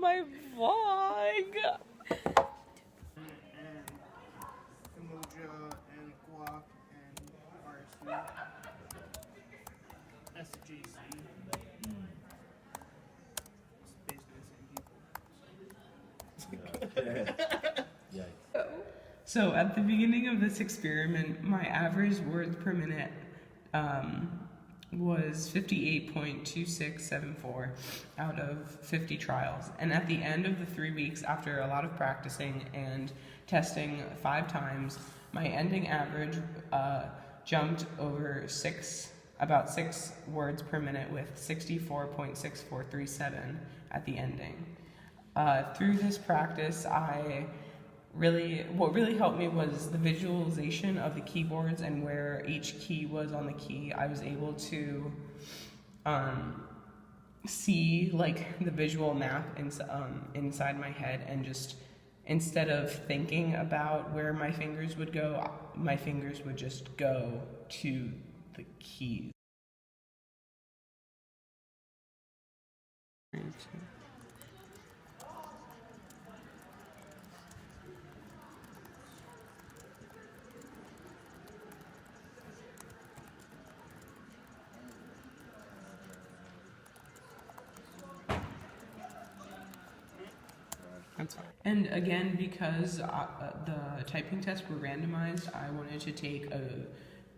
My vlog. And Emoja and Guac and RC. SJC. It's basically the same people. Yikes. So at the beginning of this experiment, my average words per minute was 58.2674 out of 50 trials. And at the end of the 3 weeks, after a lot of practicing and testing 5 times, my ending average jumped over about 6 words per minute with 64.6437 at the ending. Through this practice, what really helped me was the visualization of the keyboards and where each key was on the key. I was able to see like the visual map inside my head, and just instead of thinking about where my fingers would go, my fingers would just go to the keys. That's fine. And again, because the typing tests were randomized, I wanted to take a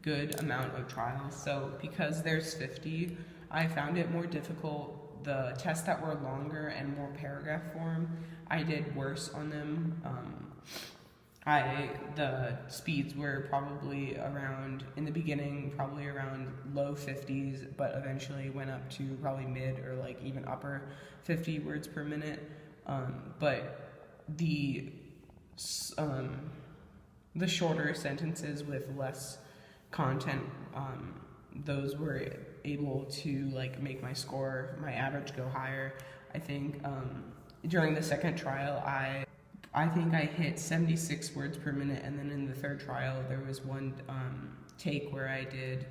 good amount of trials. So because there's 50, I found it more difficult. The tests that were longer and more paragraph form, I did worse on them. The speeds were probably around, in the beginning, probably around low 50s, but eventually went up to probably mid or like even upper 50 words per minute. But the shorter sentences with less content, those were able to like make my average go higher. I think during the second trial, I think I hit 76 words per minute, and then in the third trial, there was one take where I did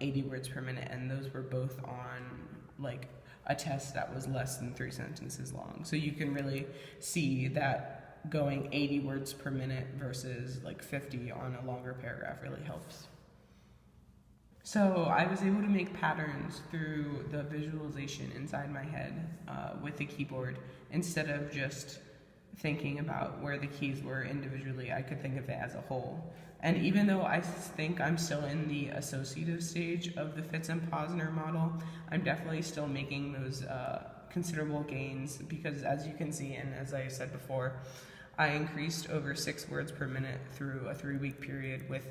80 words per minute, and those were both on like a test that was less than 3 sentences long. So you can really see that going 80 words per minute versus like 50 on a longer paragraph really helps. So I was able to make patterns through the visualization inside my head with the keyboard. Instead of just thinking about where the keys were individually, I could think of it as a whole. And even though I think I'm still in the associative stage of the Fitz-Posner model, I'm definitely still making those considerable gains, because as you can see, and as I said before, I increased over 6 words per minute through a 3-week period with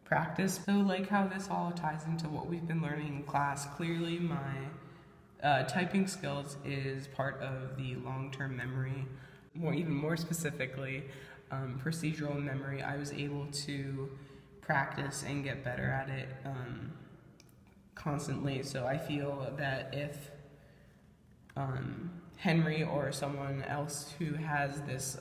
practice. So like how this all ties into what we've been learning in class, clearly my typing skills is part of the long-term memory. Even more specifically, procedural memory. I was able to practice and get better at it constantly. So I feel that if Henry or someone else who has this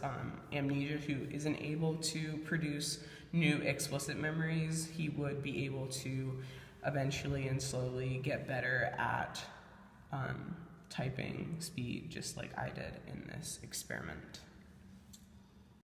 amnesia, who isn't able to produce new explicit memories, he would be able to eventually and slowly get better at typing speed, just like I did in this experiment.